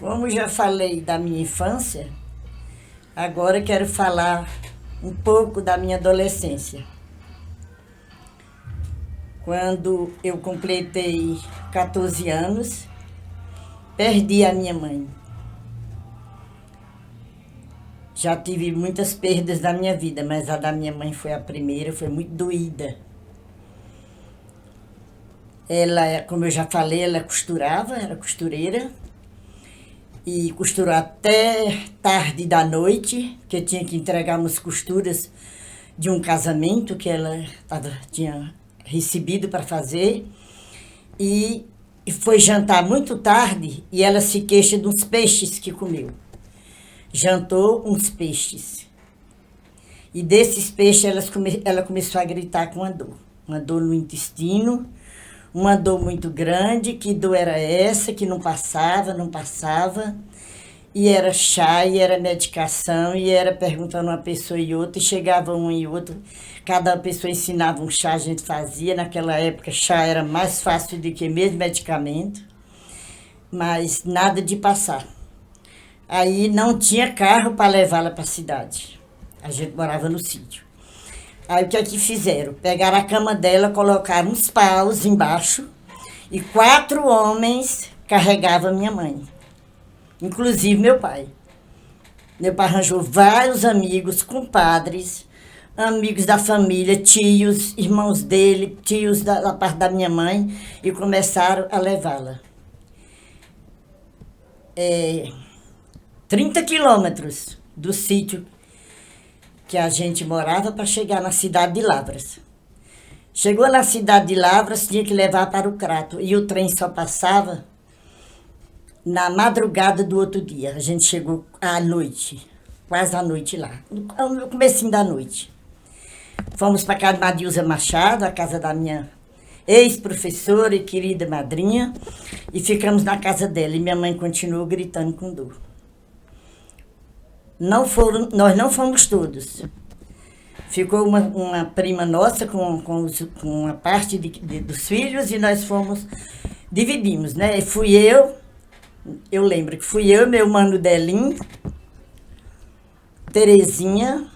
Como já falei da minha infância, agora quero falar um pouco da minha adolescência. Quando eu completei 14 anos, perdi a minha mãe. Já tive muitas perdas da minha vida, mas a da minha mãe foi a primeira, foi muito doída. Ela, como eu já falei, ela costurava, era costureira. E costurou até tarde da noite, porque eu tinha que entregar umas costuras de um casamento que ela tinha recebido para fazer. E foi jantar muito tarde e ela se queixa de uns peixes que comeu. Jantou uns peixes. E desses peixes ela começou a gritar com uma dor no intestino, uma dor muito grande. Que dor era essa, que não passava. E era chá, e era medicação, e era perguntando uma pessoa e outra, e chegava um e outro. Cada pessoa ensinava um chá, a gente fazia. Naquela época, chá era mais fácil do que mesmo medicamento, mas nada de passar. Aí não tinha carro para levá-la para a cidade. A gente morava no sítio. Aí o que é que fizeram? Pegaram a cama dela, colocaram uns paus embaixo, e 4 homens carregavam minha mãe. Inclusive meu pai. Meu pai arranjou vários amigos, compadres, amigos da família, tios, irmãos dele, tios da parte da minha mãe, e começaram a levá-la. 30 quilômetros do sítio que a gente morava para chegar na cidade de Lavras. Chegou na cidade de Lavras, tinha que levar para o Crato, e o trem só passava na madrugada do outro dia. A gente chegou à noite, quase à noite lá, no comecinho da noite. Fomos para a casa de Madilza Machado, a casa da minha ex-professora e querida madrinha, e ficamos na casa dela, e minha mãe continuou gritando com dor. Nós não fomos todos. Ficou uma prima nossa com uma parte dos filhos, e nós dividimos, né? E eu lembro que fui eu, meu mano Delim, Terezinha,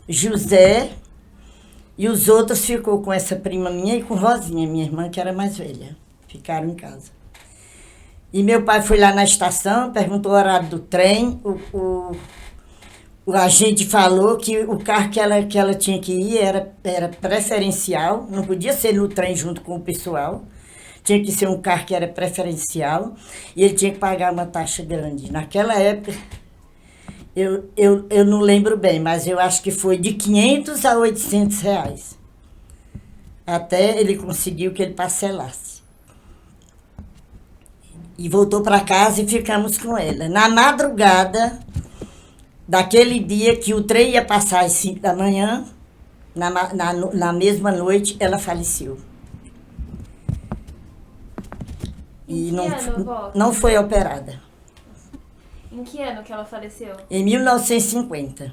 José, e os outros ficou com essa prima minha e com Rosinha, minha irmã, que era mais velha. Ficaram em casa. E meu pai foi lá na estação, perguntou o horário do trem, o agente falou que o carro que ela tinha que ir era preferencial, não podia ser no trem junto com o pessoal. Tinha que ser um carro que era preferencial, e ele tinha que pagar uma taxa grande. Naquela época, eu não lembro bem, mas eu acho que foi de 500 a 800 reais. Até ele conseguiu que ele parcelasse. E voltou para casa e ficamos com ela. Na madrugada daquele dia que o trem ia passar às 5 da manhã, na mesma noite, ela faleceu. E não foi operada. Em que ano que ela faleceu? Em 1950.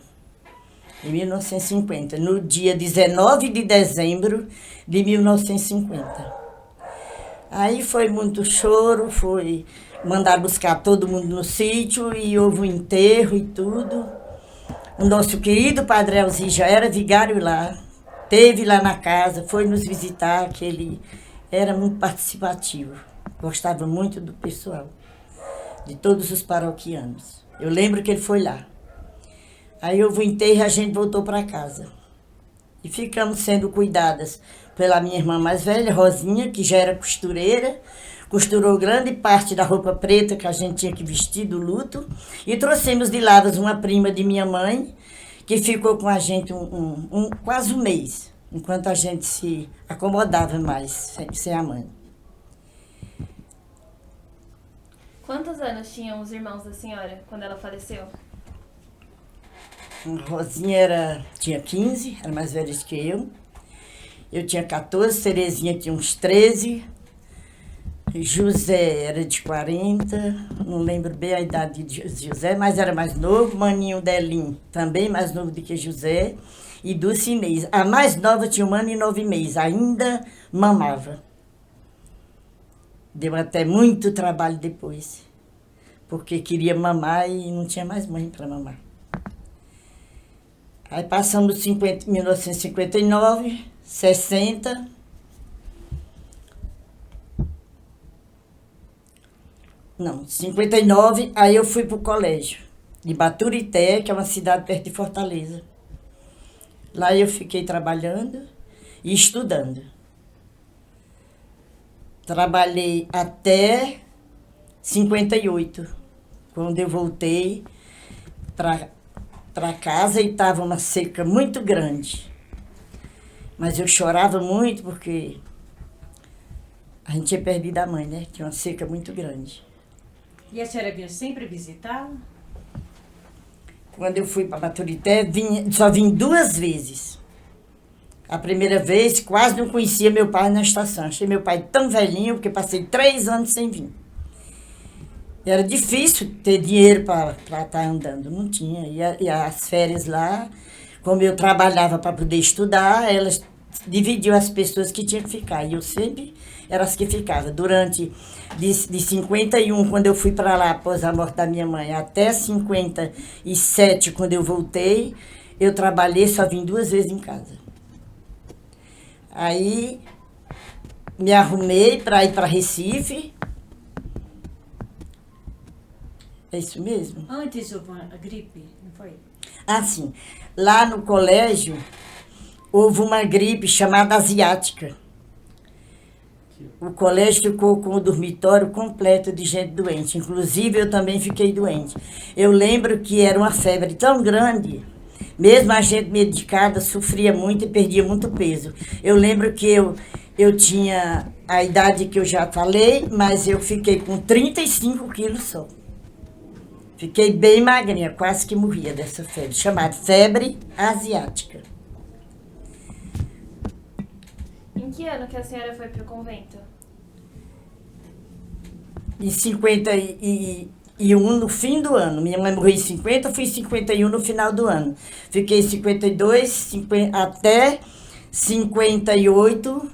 Em 1950, no dia 19 de dezembro de 1950. Aí foi muito choro, foi mandar buscar todo mundo no sítio, e houve um enterro e tudo. O nosso querido Padre Elzi já era vigário lá, esteve lá na casa, foi nos visitar, que ele era muito participativo. Gostava muito do pessoal, de todos os paroquianos. Eu lembro que ele foi lá. Aí houve o enterro e a gente voltou para casa. E ficamos sendo cuidadas pela minha irmã mais velha, Rosinha, que já era costureira. Costurou grande parte da roupa preta que a gente tinha que vestir do luto. E trouxemos de Lavras uma prima de minha mãe, que ficou com a gente quase um mês, enquanto a gente se acomodava mais sem a mãe. Quantos anos tinham os irmãos da senhora quando ela faleceu? Rosinha tinha 15, era mais velha que eu. Eu tinha 14, Terezinha tinha uns 13. José era de 40, não lembro bem a idade de José, mas era mais novo. Maninho Delim, também mais novo do que José. E Dulce Inês. A mais nova tinha 1 ano e 9 meses, ainda mamava. Deu até muito trabalho depois. porque queria mamar e não tinha mais mãe para mamar. Aí passamos 1959, 60. Não, 59, aí eu fui pro colégio de Baturité, que é uma cidade perto de Fortaleza. Lá eu fiquei trabalhando e estudando. Trabalhei até 58, quando eu voltei para casa e estava uma seca muito grande. Mas eu chorava muito porque a gente tinha perdido a mãe, né? Tinha uma seca muito grande. E a senhora vinha sempre visitá-la? Quando eu fui para Baturité, só vim 2 vezes. A primeira vez, quase não conhecia meu pai na estação. Achei meu pai tão velhinho, porque passei 3 anos sem vir. Era difícil ter dinheiro para estar andando, não tinha. E as férias lá, como eu trabalhava para poder estudar, elas dividiam as pessoas que tinham que ficar. E eu sempre era as que ficavam. Durante, de 51, quando eu fui para lá, após a morte da minha mãe, até 57, quando eu voltei, eu trabalhei, só vim 2 vezes em casa. Aí, me arrumei para ir para Recife. É isso mesmo? Antes houve a gripe, não foi? Ah, sim. Lá no colégio, houve uma gripe chamada asiática. O colégio ficou com o dormitório completo de gente doente. Inclusive, eu também fiquei doente. Eu lembro que era uma febre tão grande, mesmo a gente medicada sofria muito e perdia muito peso. Eu lembro que eu tinha a idade que eu já falei, mas eu fiquei com 35 quilos só. Fiquei bem magrinha, quase que morria dessa febre, chamada febre asiática. Em que ano que a senhora foi pro convento? Em 51, no fim do ano. Minha mãe morreu em 50, eu fui em 51 no final do ano. Fiquei em 52, até 58,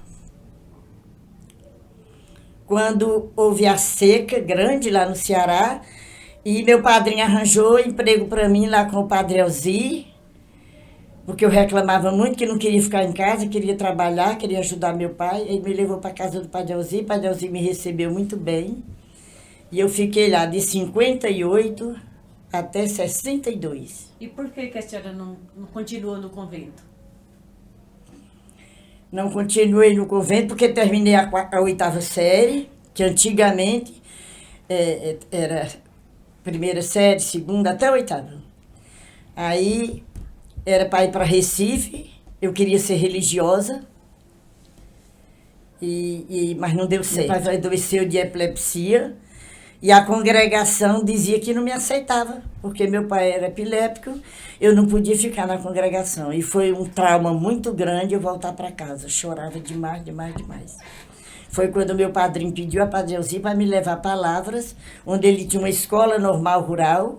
quando houve a seca grande lá no Ceará. E meu padrinho arranjou emprego para mim lá com o padre Elzi, porque eu reclamava muito que não queria ficar em casa, queria trabalhar, queria ajudar meu pai. Ele me levou para a casa do padre Elzi, o padre Elzi me recebeu muito bem. E eu fiquei lá de 58 até 62. E por que a senhora não continuou no convento? Não continuei no convento porque terminei a 8ª série, que antigamente era primeira série, segunda, até a 8ª. Aí era para ir para Recife, eu queria ser religiosa, mas não deu certo. Meu pai adoeceu de epilepsia e a congregação dizia que não me aceitava, porque meu pai era epiléptico, eu não podia ficar na congregação. E foi um trauma muito grande eu voltar para casa, chorava demais, demais, demais. Foi quando meu padrinho pediu a Padre Elzi para me levar para Lavras, onde ele tinha uma escola normal rural.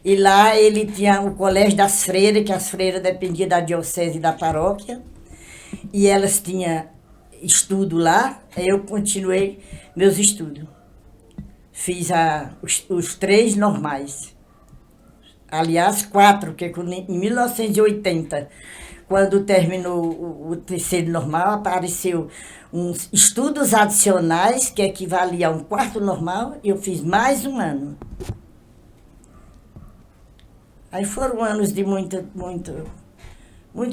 E lá ele tinha o colégio das freiras, que as freiras dependiam da diocese e da paróquia. E elas tinham estudo lá, aí eu continuei meus estudos. Fiz os 3 normais. Aliás, 4, porque em 1980, quando terminou o 3º normal, apareceu uns estudos adicionais, que equivalia a um 4º normal, e eu fiz mais um ano. Aí foram anos de muito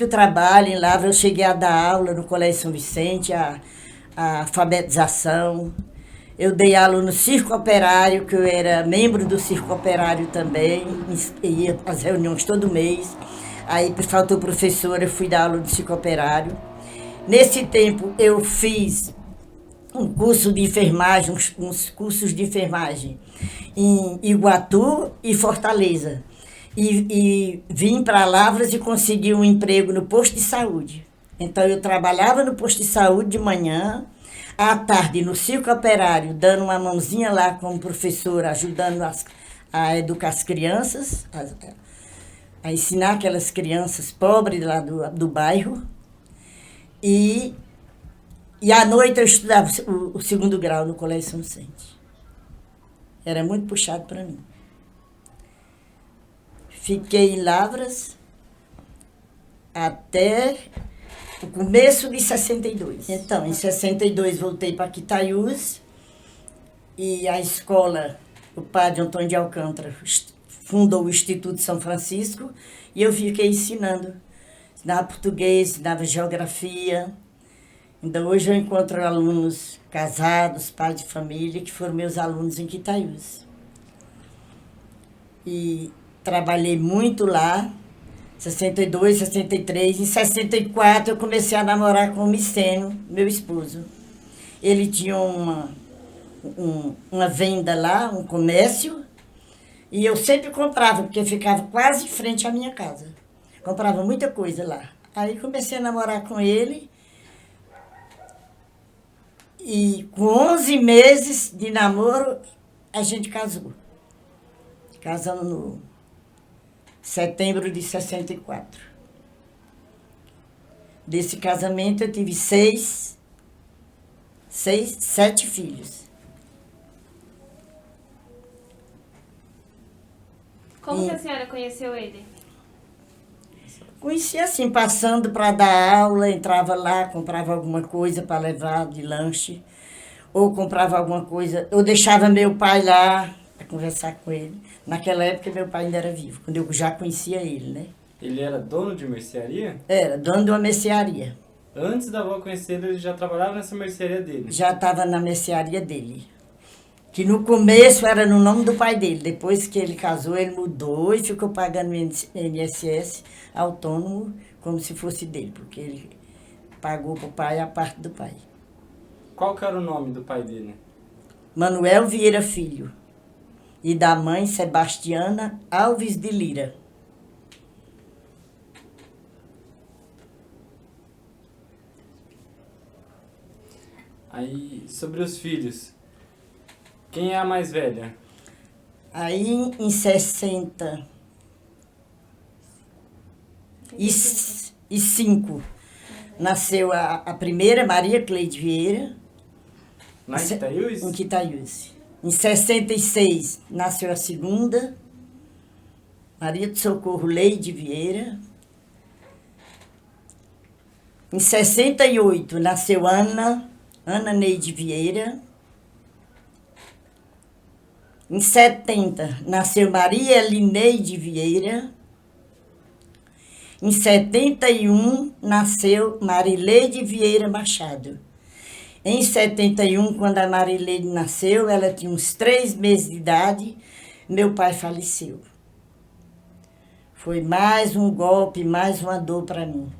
trabalho em Lavras. Eu cheguei a dar aula no Colégio São Vicente, a alfabetização. Eu dei aula no Circo Operário, que eu era membro do Circo Operário também, ia às reuniões todo mês. Aí faltou professora, eu fui dar aula no Circo Operário. Nesse tempo eu fiz um curso de enfermagem, uns cursos de enfermagem em Iguatu e Fortaleza. E vim para Lavras e consegui um emprego no posto de saúde. Então eu trabalhava no posto de saúde de manhã, à tarde no Circo Operário, dando uma mãozinha lá como professora, ajudando a educar as crianças, a ensinar aquelas crianças pobres lá do bairro. E à noite eu estudava o 2º grau no Colégio São Vicente. Era muito puxado para mim. Fiquei em Lavras até o começo de 62. Então, em 62 voltei para Quitaiús e a escola, o padre Antônio de Alcântara fundou o Instituto São Francisco e eu fiquei ensinando. Ensinava português, ensinava geografia. Ainda hoje eu encontro alunos casados, pais de família, que foram meus alunos em Quitaiús. E trabalhei muito lá, 62, 63. Em 64 eu comecei a namorar com o Miceno, meu esposo. Ele tinha uma venda lá, um comércio, e eu sempre comprava, porque ficava quase em frente à minha casa. Comprava muita coisa lá. Aí comecei a namorar com ele. E com 11 meses de namoro, a gente casou. Casamos no setembro de 64. Desse casamento eu tive 7 filhos. Como que a senhora conheceu ele? Conheci assim, passando para dar aula, entrava lá, comprava alguma coisa para levar de lanche, ou comprava alguma coisa, ou deixava meu pai lá para conversar com ele. Naquela época meu pai ainda era vivo, quando eu já conhecia ele, né? Ele era dono de mercearia? Era dono de uma mercearia. Antes da avó conhecer ele, já trabalhava nessa mercearia dele? Já estava na mercearia dele. Que no começo era no nome do pai dele. Depois que ele casou, ele mudou e ficou pagando INSS autônomo, como se fosse dele, porque ele pagou para o pai a parte do pai. Qual que era o nome do pai dele? Manuel Vieira Filho. E da mãe, Sebastiana Alves de Lira. Aí, sobre os filhos, quem é a mais velha? Aí, em 65, nasceu a primeira, Maria Cleide Vieira. Lá em Quitaiús? Em Quitaiús. Em 66, nasceu a segunda, Maria de Socorro Leide Vieira. Em 68, nasceu Ana Neide Vieira. Em 70, nasceu Maria Lineide Vieira. Em 71, nasceu Marileide Vieira Machado. Em 71, quando a Marileide nasceu, ela tinha uns 3 meses de idade, meu pai faleceu. Foi mais um golpe, mais uma dor para mim.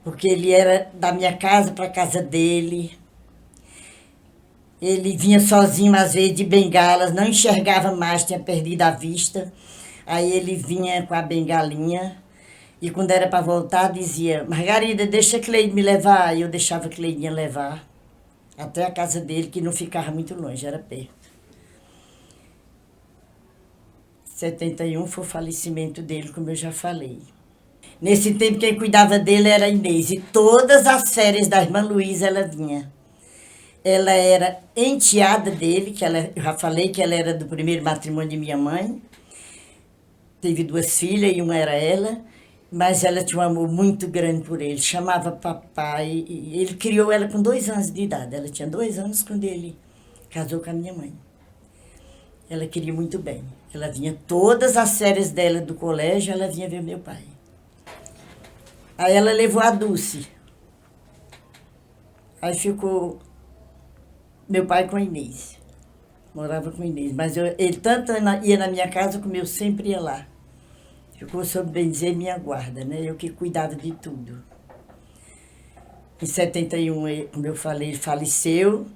Porque ele era da minha casa para a casa dele. Ele vinha sozinho, às vezes, de bengalas, não enxergava mais, tinha perdido a vista. Aí ele vinha com a bengalinha e quando era para voltar dizia: Margarida, deixa a Cleide me levar. E eu deixava a Cleidinha levar até a casa dele, que não ficava muito longe, era perto. 71 foi o falecimento dele, como eu já falei. Nesse tempo, quem cuidava dele era a Inês. E todas as férias da irmã Luísa ela vinha. Ela era enteada dele, eu já falei que ela era do primeiro matrimônio de minha mãe. Teve 2 filhas e uma era ela. Mas ela tinha um amor muito grande por ele. Chamava papai. E ele criou ela com 2 anos de idade. Ela tinha 2 anos quando ele casou com a minha mãe. Ela queria muito bem. Ela vinha todas as férias dela do colégio, ela vinha ver meu pai. Aí ela levou a Dulce. Aí ficou meu pai com a Inês. Morava com a Inês. Mas ele tanto ia na minha casa como eu sempre ia lá. Ficou, sob bem dizer, minha guarda, né? Eu que cuidava de tudo. Em 71, como eu falei, ele faleceu.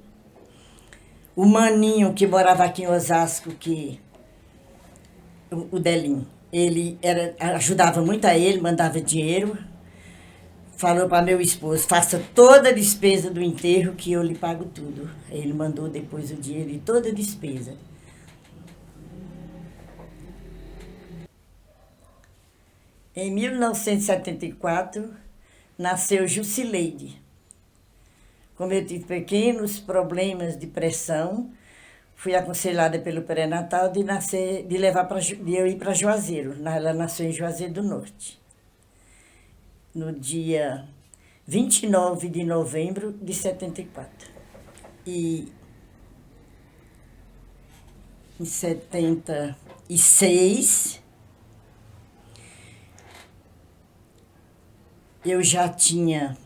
O Maninho, que morava aqui em Osasco, o Delinho, ele ajudava muito a ele, mandava dinheiro. Falou para meu esposo: faça toda a despesa do enterro que eu lhe pago tudo. Aí ele mandou depois o dinheiro e toda a despesa. Em 1974, nasceu Jusileide. Como eu tive pequenos problemas de pressão, fui aconselhada pelo pré-natal de eu ir para Juazeiro. Ela nasceu em Juazeiro do Norte. No dia 29 de novembro de 74. E em 76, eu já tinha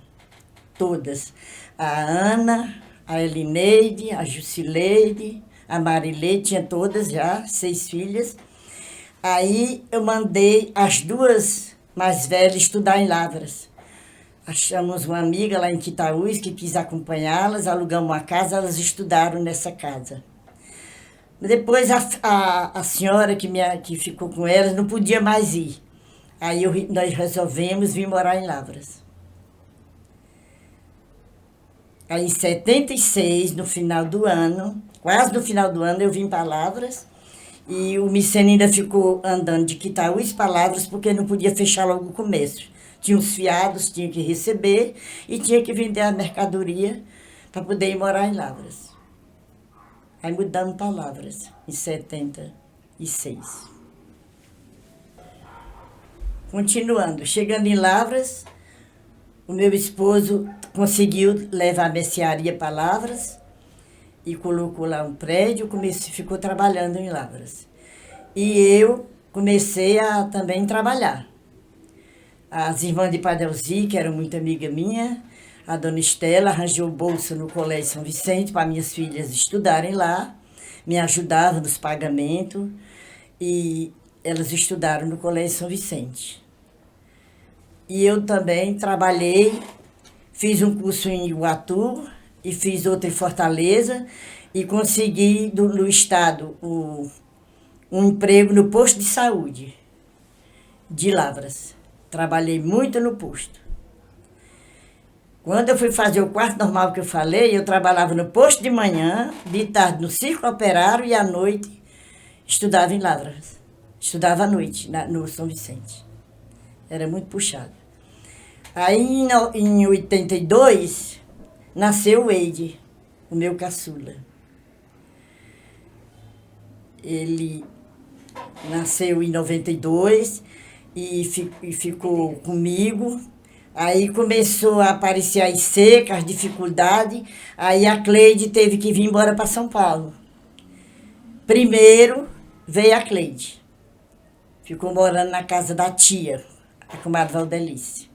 todas. A Ana, a Elineide, a Jusileide, a Marileide, tinha todas já, 6 filhas. Aí eu mandei as 2 mais velhas estudar em Lavras. Achamos uma amiga lá em Quitaús que quis acompanhá-las, alugamos uma casa, elas estudaram nessa casa. Depois a senhora que ficou com elas não podia mais ir. Aí nós resolvemos vir morar em Lavras. Aí em 76, no final do ano, quase no final do ano, eu vim para Lavras. E o Micene ainda ficou andando de Quitaús para Lavras porque não podia fechar logo o comércio. Tinha os fiados, tinha que receber e tinha que vender a mercadoria para poder ir morar em Lavras. Aí mudamos para Lavras, em 76. Continuando, chegando em Lavras, o meu esposo conseguiu levar a mercearia para Lavras e colocou lá um prédio, ficou trabalhando em Lavras. E eu comecei a também trabalhar. As irmãs de Padelzi, que eram muito amiga minha, a dona Estela arranjou bolsa no Colégio São Vicente para minhas filhas estudarem lá, me ajudava nos pagamentos e elas estudaram no Colégio São Vicente. E eu também trabalhei, fiz um curso em Iguatu e fiz outro em Fortaleza e consegui no estado um emprego no posto de saúde de Lavras. Trabalhei muito no posto. Quando eu fui fazer o quarto normal que eu falei, eu trabalhava no posto de manhã, de tarde no Círculo Operário e à noite estudava em Lavras. Estudava à noite no São Vicente. Era muito puxado. Aí em 82 nasceu o Eide, o meu caçula. Ele nasceu em 92 e ficou comigo. Aí começou a aparecer as secas, as dificuldades. Aí a Cleide teve que vir embora para São Paulo. Primeiro veio a Cleide. Ficou morando na casa da tia, a comadre Valdelice.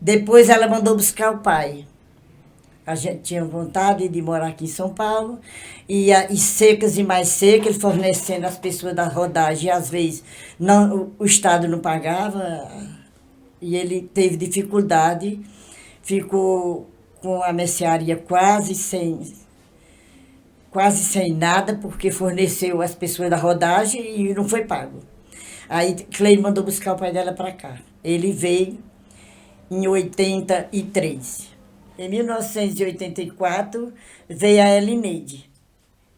Depois ela mandou buscar o pai. A gente tinha vontade de morar aqui em São Paulo. E secas e mais secas, ele fornecendo às pessoas da rodagem. E às vezes o Estado não pagava. E ele teve dificuldade. Ficou com a mercearia quase sem nada, porque forneceu às pessoas da rodagem e não foi pago. Aí Cleide mandou buscar o pai dela para cá. Ele veio em 83. Em 1984, veio a Elineide.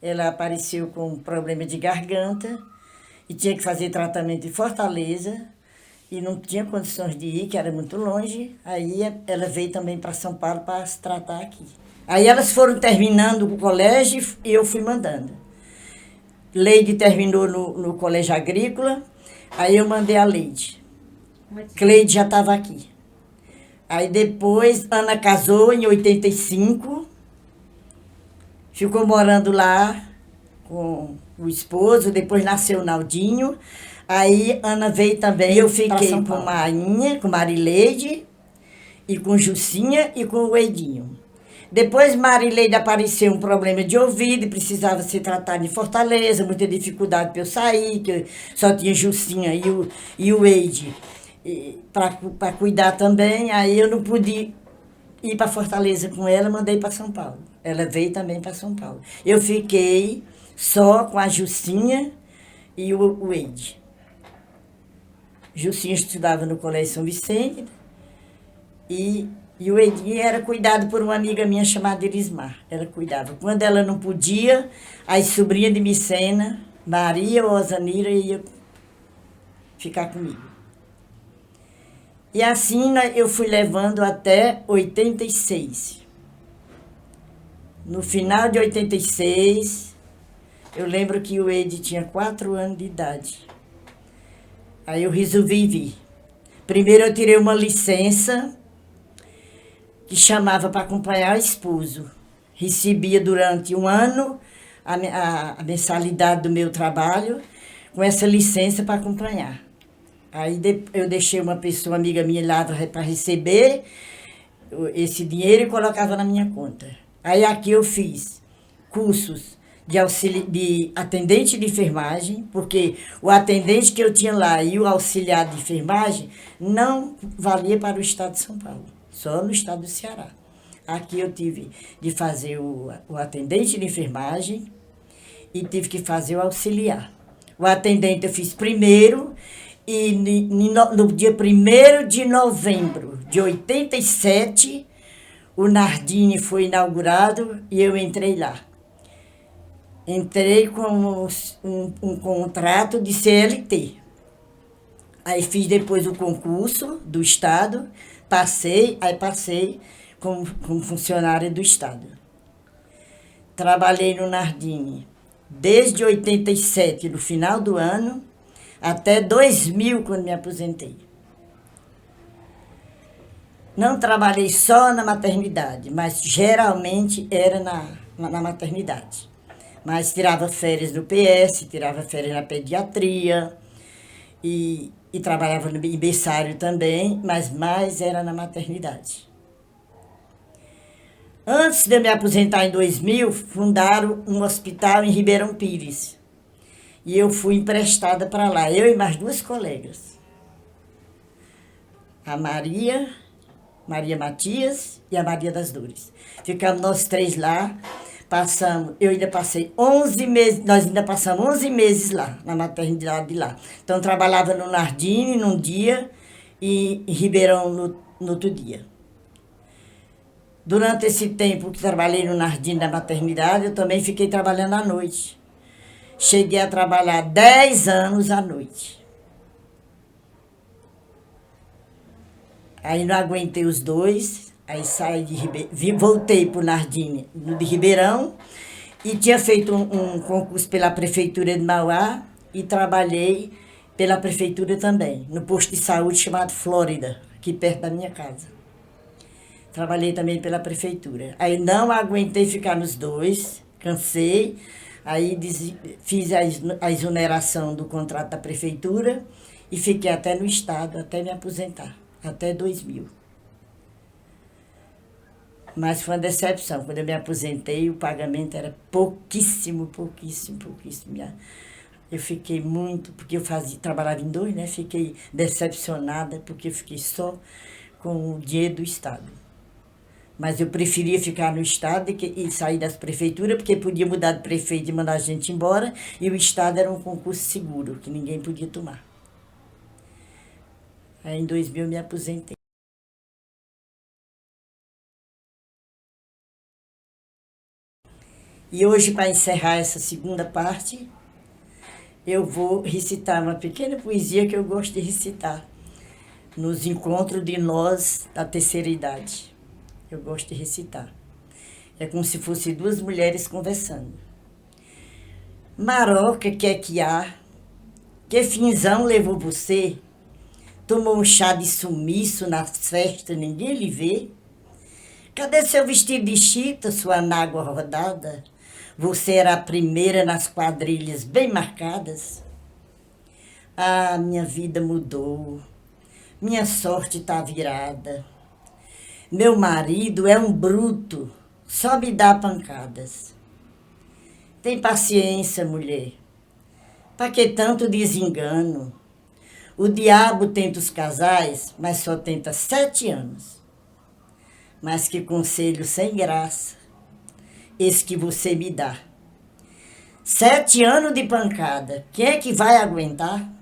Ela apareceu com um problema de garganta e tinha que fazer tratamento em Fortaleza e não tinha condições de ir, que era muito longe. Aí ela veio também para São Paulo para se tratar aqui. Aí elas foram terminando o colégio e eu fui mandando. Leide terminou no Colégio Agrícola, aí eu mandei a Leide. Cleide já estava aqui. Aí depois, Ana casou em 85, ficou morando lá com o esposo, depois nasceu o Naldinho. Aí Ana veio também, eu fiquei com Mainha, com Marileide, e com Jucinha e com o Edinho. Depois Marileide apareceu um problema de ouvido, precisava ser tratada em Fortaleza, muita dificuldade para eu sair, que eu só tinha Jucinha e o Eide para cuidar também. Aí eu não pude ir para Fortaleza com ela, mandei para São Paulo. Ela veio também para São Paulo. Eu fiquei só com a Jucinha e o Eide. Jucinha estudava no Colégio São Vicente e o Edinho era cuidado por uma amiga minha chamada Irismar. Ela cuidava. Quando ela não podia, a sobrinha de Micena, Maria ou Osanira, ia ficar comigo. E assim eu fui levando até 86. No final de 86, Eu lembro que o Ed tinha 4 anos de idade. Aí eu resolvi vir. Primeiro eu tirei uma licença que chamava para acompanhar o esposo. Recebia durante um ano a mensalidade do meu trabalho com essa licença para acompanhar. Aí eu deixei uma pessoa, amiga minha, lá para receber esse dinheiro e colocava na minha conta. Aí aqui eu fiz cursos de atendente de enfermagem, porque o atendente que eu tinha lá e o auxiliar de enfermagem não valia para o estado de São Paulo, só no estado do Ceará. Aqui eu tive de fazer o atendente de enfermagem e tive que fazer o auxiliar. O atendente eu fiz primeiro e no dia 1º de novembro de 87, o Nardini foi inaugurado e eu entrei lá. Entrei com um contrato de CLT. Aí fiz depois o concurso do Estado, passei como funcionária do Estado. Trabalhei no Nardini desde 87, no final do ano, até 2000, quando me aposentei. Não trabalhei só na maternidade, mas geralmente era na maternidade. Mas tirava férias no PS, tirava férias na pediatria e trabalhava no berçário também, mas mais era na maternidade. Antes de eu me aposentar em 2000, fundaram um hospital em Ribeirão Pires. E eu fui emprestada para lá, eu e mais 2 colegas. A Maria Matias e a Maria das Dores. Ficamos nós 3 lá. Eu ainda passei 11 meses, nós ainda passamos 11 meses lá, na maternidade lá. Então, trabalhava no Nardini num dia e em Ribeirão no outro dia. Durante esse tempo que trabalhei no Nardini na maternidade, eu também fiquei trabalhando à noite. Cheguei a trabalhar 10 anos à noite. Aí não aguentei os 2. Aí saí voltei para o Nardini, de Ribeirão, e tinha feito um concurso pela Prefeitura de Mauá e trabalhei pela Prefeitura também, no posto de saúde chamado Flórida, aqui perto da minha casa. Trabalhei também pela Prefeitura. Aí não aguentei ficar nos 2, cansei, aí fiz a exoneração do contrato da Prefeitura e fiquei até no Estado, até me aposentar, até 2000. Mas foi uma decepção. Quando eu me aposentei, o pagamento era pouquíssimo. Eu fiquei muito, porque eu trabalhava em 2, né? Fiquei decepcionada, porque eu fiquei só com o dinheiro do Estado. Mas eu preferia ficar no Estado e sair das prefeituras, porque podia mudar de prefeito e mandar a gente embora, e o Estado era um concurso seguro, que ninguém podia tomar. Aí em 2000 eu me aposentei. E hoje, para encerrar essa segunda parte, eu vou recitar uma pequena poesia que eu gosto de recitar nos encontros de nós da terceira idade. Eu gosto de recitar. É como se fossem 2 mulheres conversando. Maroca, que é que há? Que finzão levou você? Tomou um chá de sumiço nas festas, ninguém lhe vê? Cadê seu vestido de chita, sua anágua rodada? Você era a primeira nas quadrilhas bem marcadas. Ah, minha vida mudou. Minha sorte tá virada. Meu marido é um bruto, só me dá pancadas. Tem paciência, mulher. Pra que tanto desengano? O diabo tenta os casais, mas só tenta 7 anos. Mas que conselho sem graça esse que você me dá. 7 anos de pancada, quem é que vai aguentar?